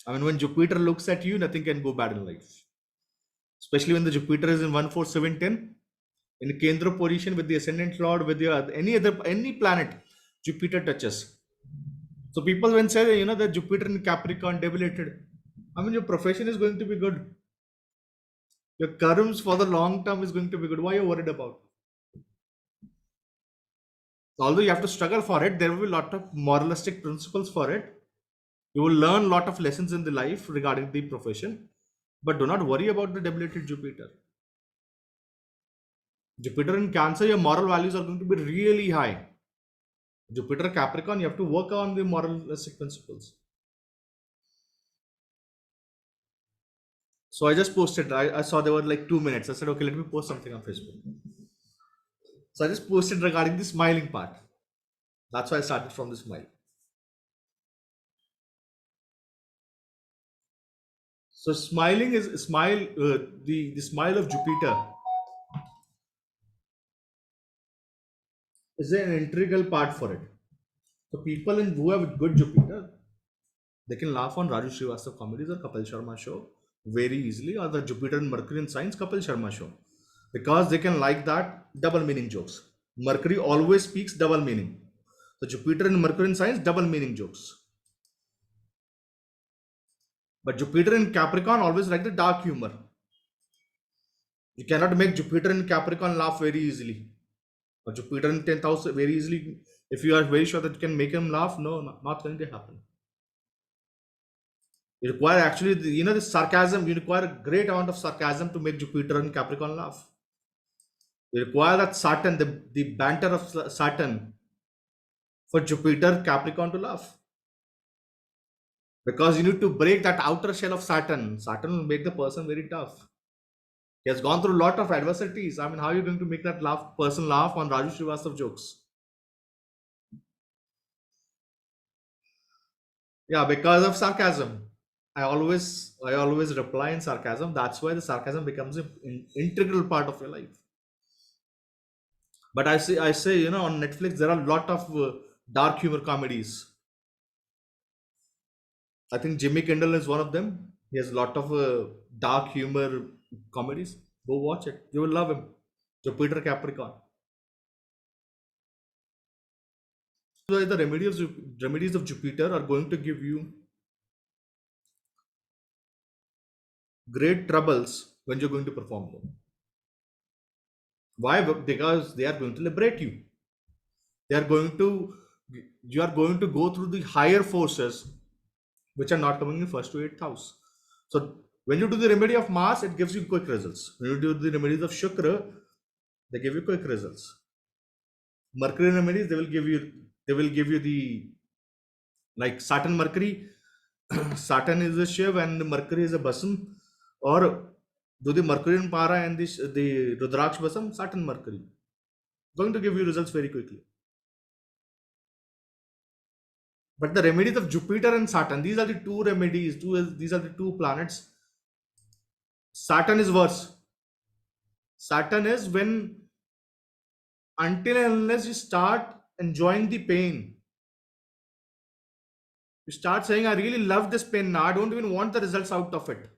I mean, when Jupiter looks at you, nothing can go bad in life. Especially when the Jupiter is in 14710 in a Kendra position with the ascendant lord, with the any planet, Jupiter touches. So people when say that Jupiter in Capricorn debilitated, I mean your profession is going to be good. Your karms for the long term is going to be good. Why are you worried about? Although you have to struggle for it, there will be a lot of moralistic principles for it. You will learn a lot of lessons in the life regarding the profession, but do not worry about the debilitated Jupiter. Jupiter in Cancer, your moral values are going to be really high. Jupiter Capricorn, you have to work on the moralistic principles. So I just posted, I saw there were like 2 minutes. I said, okay, let me post something on Facebook. So I just posted regarding the smiling part. That's why I started from the smile. So smiling is smile, the smile of Jupiter is an integral part for it. So people who have good Jupiter, they can laugh on Raju Srivastav comedies or Kapil Sharma show very easily, or the Jupiter and Mercury in Science Kapil Sharma show, because they can like that double meaning jokes. Mercury always speaks double meaning. So Jupiter and Mercury in Science double meaning jokes. But Jupiter in Capricorn always like the dark humor. You cannot make Jupiter in Capricorn laugh very easily. Or Jupiter in 10th house very easily. If you are very sure that you can make him laugh, no, not going to happen. You require actually, the sarcasm. You require a great amount of sarcasm to make Jupiter and Capricorn laugh. You require that Saturn, the banter of Saturn, for Jupiter Capricorn to laugh. Because you need to break that outer shell of Saturn. Saturn will make the person very tough. He has gone through a lot of adversities. I mean, how are you going to make that person laugh on Raju Srivastav jokes? Yeah, because of sarcasm. I always reply in sarcasm. That's why the sarcasm becomes an integral part of your life. But I say, on Netflix there are a lot of dark humor comedies. I think Jimmy Kimmel is one of them. He has a lot of dark humor comedies. Go watch it. You will love him. Jupiter Capricorn. So the remedies of Jupiter are going to give you great troubles when you're going to perform them. Why? Because they are going to liberate you. They are going to You are going to go through the higher forces which are not coming in first to eighth house. So when you do the remedy of Mars, it gives you quick results. When you do the remedies of Shukra, they give you quick results. Mercury remedies, they will give you the, like Saturn Mercury. Saturn is a Shiv and Mercury is a Basam, or do the Mercury and Para and the Rudraksh Basam, Saturn Mercury. Going to give you results very quickly. But the remedies of Jupiter and Saturn, these are the two remedies. These are the two planets. Saturn is worse. Saturn is when, until and unless you start enjoying the pain, you start saying, I really love this pain now. I don't even want the results out of it.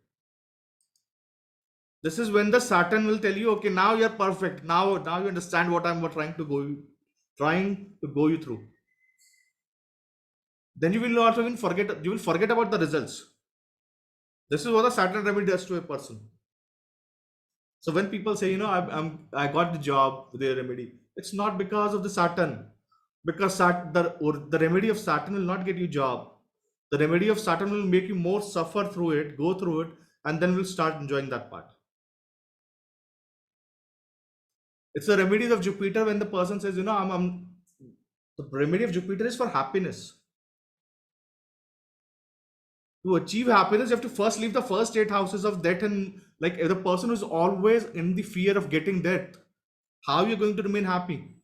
This is when the Saturn will tell you, okay, now you're perfect. Now you understand what I'm trying to go you through. Then you will also even forget. You will forget about the results. This is what the Saturn remedy does to a person. So when people say, I got the job with the remedy, it's not because of the Saturn. Because the remedy of Saturn will not get you job. The remedy of Saturn will make you more suffer through it, go through it, and then we'll start enjoying that part. It's the remedies of Jupiter when the person says, the remedy of Jupiter is for happiness. To achieve happiness, you have to first leave the first eight houses of death, and like the person who's always in the fear of getting death, how are you going to remain happy?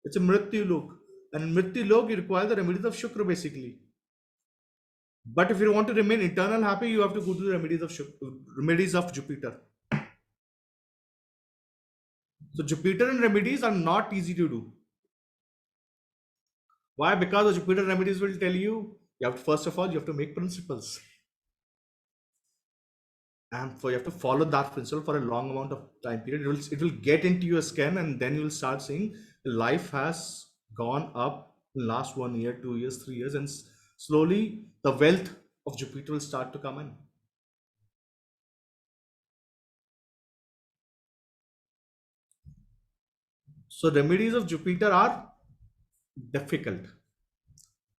It's a Mrityu Lok. And in Mrityu Lok, you require the remedies of Shukra basically. But if you want to remain eternal happy, you have to go to the remedies of Jupiter. So Jupiter and remedies are not easy to do. Why? Because the Jupiter remedies will tell you, first of all, you have to make principles. and for you have to follow that principle for a long amount of time period. It will get into your skin, and then you will start seeing life has gone up in last 1 year, 2 years, 3 years, and slowly the wealth of Jupiter will start to come in. So remedies of Jupiter are difficult,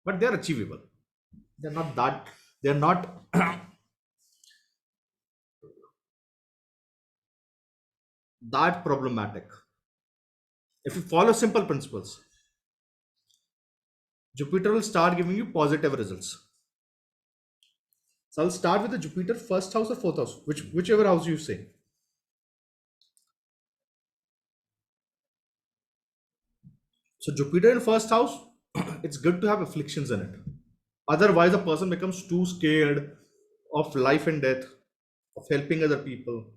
but they are achievable. They're not that they're not that problematic. If you follow simple principles, Jupiter will start giving you positive results. So I'll start with the Jupiter first house or fourth house, whichever house you say. So Jupiter in first house, it's good to have afflictions in it. Otherwise, a person becomes too scared of life and death, of helping other people.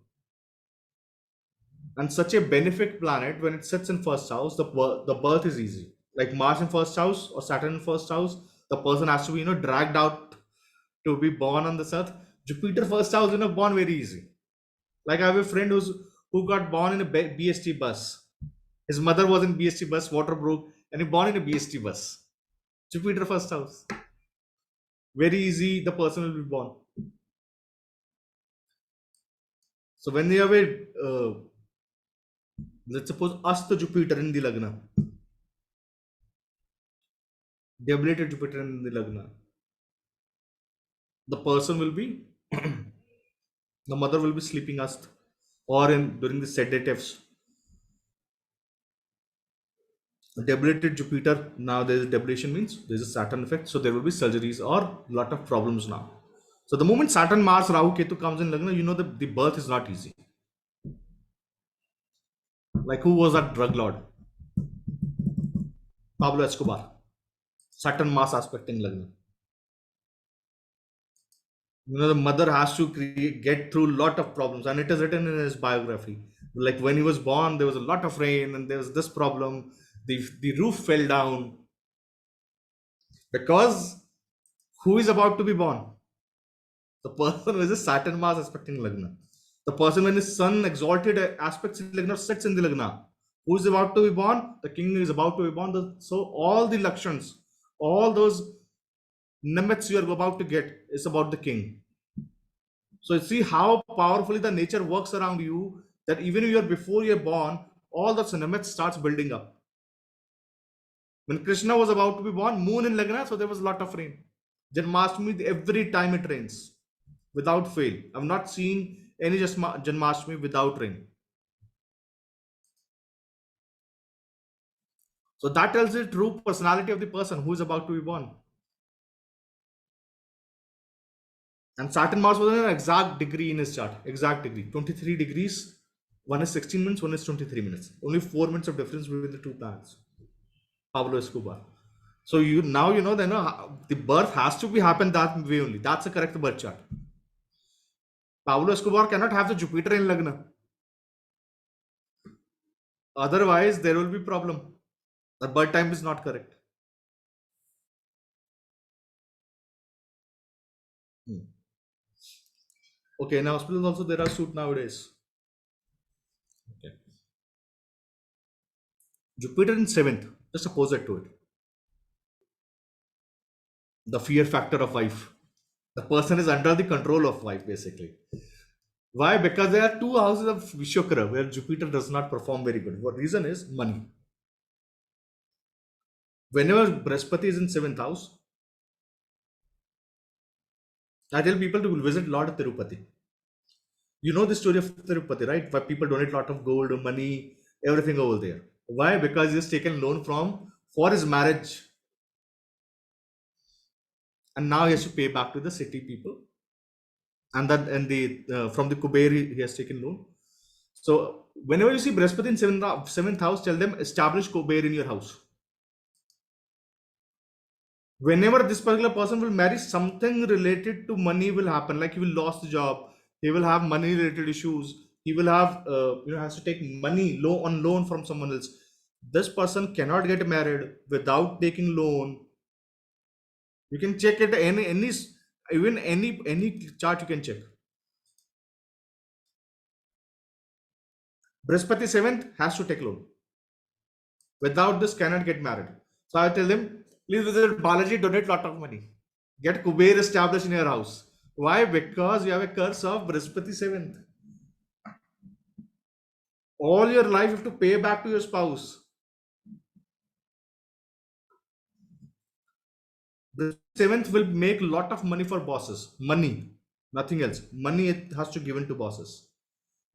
And such a benefic planet, when it sits in first house, the birth is easy. Like Mars in first house or Saturn in first house, the person has to be dragged out to be born on this earth. Jupiter first house, born very easy. Like I have a friend who got born in a BST bus. His mother was in BST bus, water broke, and he born in a BST bus. Jupiter first house. Very easy, the person will be born. So when you have a, let's suppose Astro Jupiter in the Lagna, debilitated Jupiter in the Lagna, the person will be, the mother will be sleeping Ast, or in during the sedatives. Debilitated Jupiter, now there is debilitation means there is a Saturn effect, so there will be surgeries or lot of problems now. So the moment Saturn, Mars, Rahu, Ketu comes in Lagna, the birth is not easy. Like who was that drug lord? Pablo Escobar. Saturn, Mars aspect in Lagna. The mother has to get through a lot of problems, and it is written in his biography. Like when he was born, there was a lot of rain, and there was this problem. The roof fell down because who is about to be born? The person who is a Saturn Mars aspecting Lagna. The person when his sun exalted aspects in Lagna sits in the Lagna. Who is about to be born? The king is about to be born. So all the Lakshans, all those nimitz you are about to get is about the king. So see how powerfully the nature works around you, that even before you're born, all the nimitz starts building up. When Krishna was about to be born, moon in Lagna, so there was a lot of rain. Janmashtami, every time it rains without fail. I've not seen any Janmashtami without rain. So that tells the true personality of the person who is about to be born. And Saturn Mars was an exact degree in his chart. Exact degree. 23 degrees. One is 16 minutes, one is 23 minutes. Only 4 minutes of difference between the two planets. Pablo Escobar. So the birth has to be happen that way only. That's the correct birth chart. Pablo Escobar cannot have the Jupiter in Lagna. Otherwise, there will be problem. The birth time is not correct. Okay, in hospitals also there are suit nowadays. Okay. Jupiter in seventh, just opposite to it. The fear factor of wife. The person is under the control of wife, basically. Why? Because there are two houses of Vishwakara where Jupiter does not perform very good. What reason is money. Whenever Brihaspati is in seventh house, I tell people to visit Lord Tirupati. You know the story of Tirupati, right? Why people donate a lot of gold, money, everything over there. Why? Because he has taken loan for his marriage, and now he has to pay back to the city people, and the from the Kuber he has taken loan. So whenever you see Brihaspati in seventh house, tell them establish Kuber in your house. Whenever this particular person will marry, something related to money will happen. Like he will lose the job, he will have money related issues, he will have has to take money loan from someone else. This person cannot get married without taking loan. You can check it any even any chart you can check. Brihaspati seventh has to take loan. Without this, cannot get married. So I tell them, please visit Balaji, donate lot of money. Get Kuber established in your house. Why? Because you have a curse of Brihaspati seventh. All your life you have to pay back to your spouse. The seventh will make a lot of money for bosses. Money, nothing else. Money it has to given to bosses.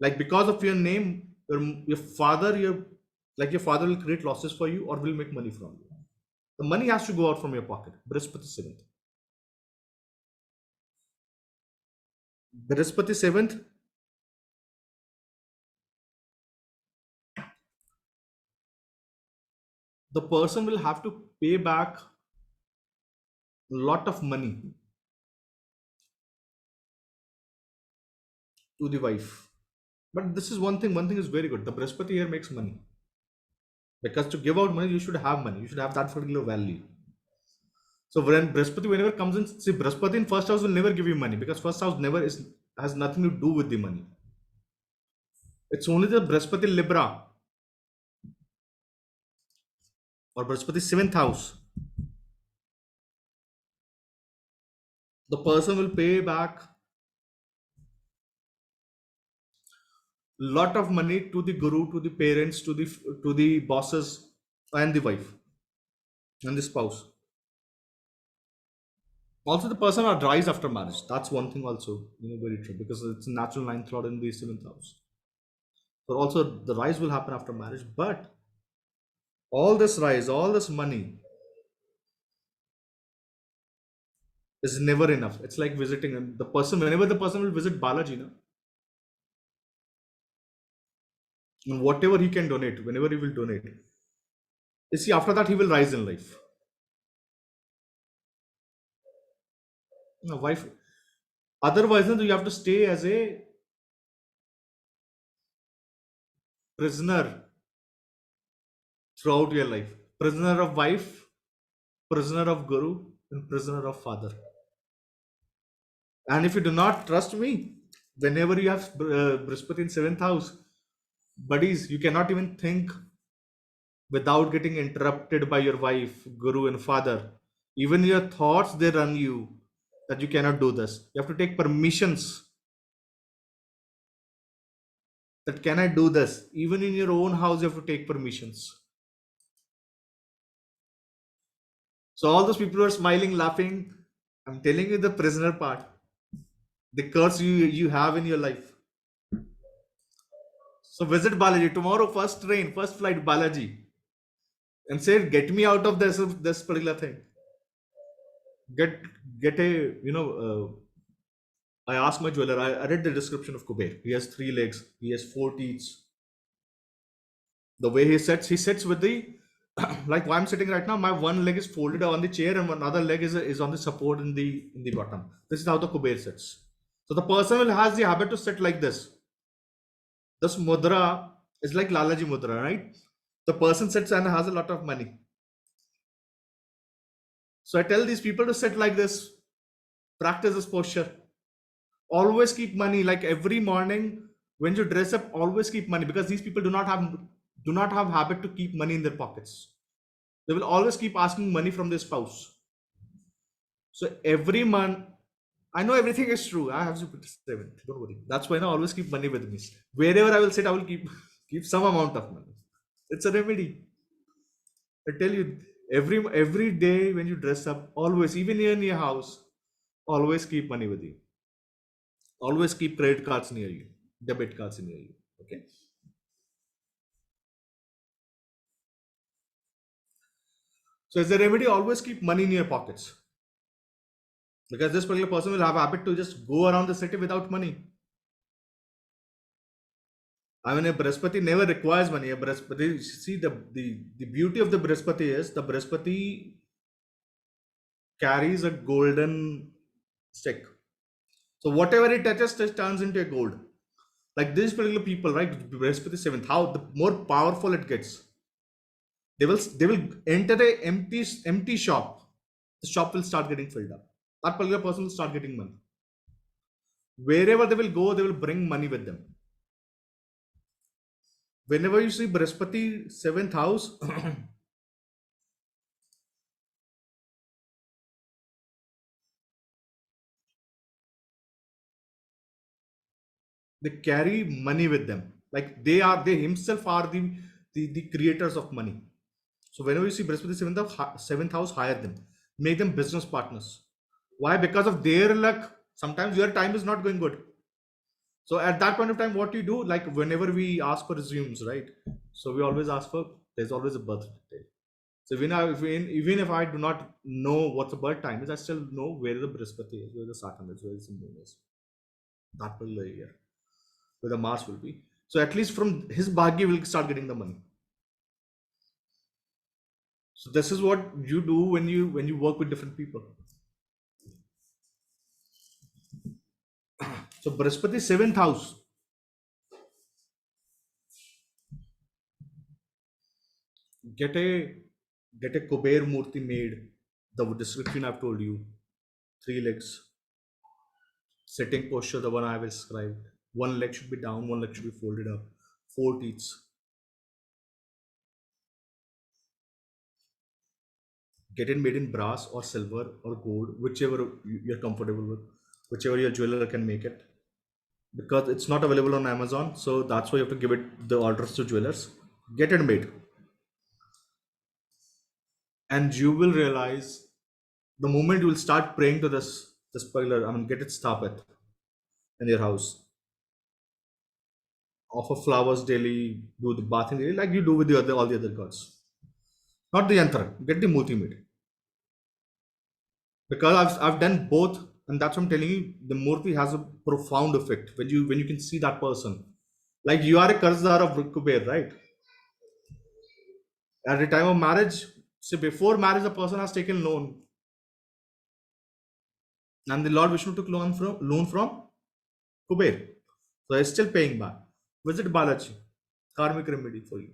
Like because of your name, your father, your father will create losses for you or will make money from you. The money has to go out from your pocket. Brihaspati seventh. Brihaspati seventh, the person will have to pay back a lot of money to the wife. But this is one thing. One thing is very good. The Brihaspati here makes money. Because to give out money, you should have money. You should have that particular value. So when Brihaspati, whenever comes in, see Brihaspati in first house will never give you money because first house never has nothing to do with the money. It's only the Brihaspati Libra or Brihaspati seventh house. The person will pay back lot of money to the guru, to the parents, to the bosses, and the wife and the spouse. Also, the person are rise after marriage. That's one thing also, very true because it's a natural ninth lord in the seventh house. So also the rise will happen after marriage, but all this rise, all this money is never enough. It's like visiting the person. Whenever the person will visit Balaji, and whatever he can donate, whenever he will donate, you see after that he will rise in life. Wife. Otherwise, you have to stay as a prisoner throughout your life. Prisoner of wife, prisoner of guru, and prisoner of father. And if you do not trust me, whenever you have Brihaspati in seventh house, buddies, you cannot even think without getting interrupted by your wife, guru, and father. Even your thoughts, they run you that you cannot do this. You have to take permissions that can I do this? Even in your own house, you have to take permissions. So all those people who are smiling, laughing, I'm telling you the prisoner part, the curse you have in your life. So visit Balaji tomorrow, first train, first flight, Balaji, and say, get me out of this particular thing. Get get a I asked my jeweler. I read the description of Kuber. He has 3 legs. He has 4 teeth. The way he sits with the like why I'm sitting right now. My one leg is folded on the chair, and another leg is on the support in the bottom. This is how the Kuber sits. So the person will has the habit to sit like this. This mudra is like Lalaji mudra, right? The person sits and has a lot of money. So I tell these people to sit like this, practice this posture. Always keep money. Like every morning when you dress up, always keep money because these people do not have habit to keep money in their pockets. They will always keep asking money from their spouse. So every month, I know everything is true. I have Jupiter 7. Don't worry. That's why I always keep money with me. Wherever I will sit, I will keep some amount of money. It's a remedy. I tell you, every day when you dress up, always, even in your house, always keep money with you. Always keep credit cards near you, debit cards near you. Okay. So as a remedy, always keep money in your pockets. Because this particular person will have a habit to just go around the city without money. I mean, a Brihaspati never requires money. A Brihaspati, see, the beauty of the Brihaspati is the Brihaspati carries a golden stick. So whatever it touches, it turns into a gold. Like these particular people, right? Brihaspati seventh, how the more powerful it gets, they will enter a empty shop. The shop will start getting filled up. That particular person will start getting money. Wherever they will go, they will bring money with them. Whenever you see Brihaspati seventh house, they carry money with them. Like they himself are the creators of money. So whenever you see Brihaspati seventh house, hire them, make them business partners. Why? Because of their luck. Sometimes your time is not going good. So at that point of time, what you do, like whenever we ask for resumes, right? So we always ask for, there's always a birthday. So even if I do not know what the birth time is, I still know where the Brihaspati is, where the Saturn is, where the moon is. That particular year, where the Mars will be. So at least from his bhagya, will start getting the money. So this is what you do when you work with different people. So Brihaspati seventh house, get a get a Kuber Murti made. The description I've told you, three legs, sitting posture, the one I have described. One leg should be down, one leg should be folded up, four teeth. Get it made in brass or silver or gold, whichever you're comfortable with, whichever your jeweler can make it. Because it's not available on Amazon, so that's why you have to give it the orders to jewelers. Get it made, and you will realize the moment you will start praying to this particular, I mean, get it stapet in your house. Offer flowers daily, do the bathing daily, like you do with the other all the other gods. Not the yantra. Get the multi made. Because I've done both, and that's what I'm telling you. The murti has a profound effect when you can see that person. Like you are a karzdar of Kuber, right? At the time of marriage, say before marriage, the person has taken loan, and the Lord Vishnu took loan from Kuber, so he's still paying back. Visit Balaji, karmic remedy for you.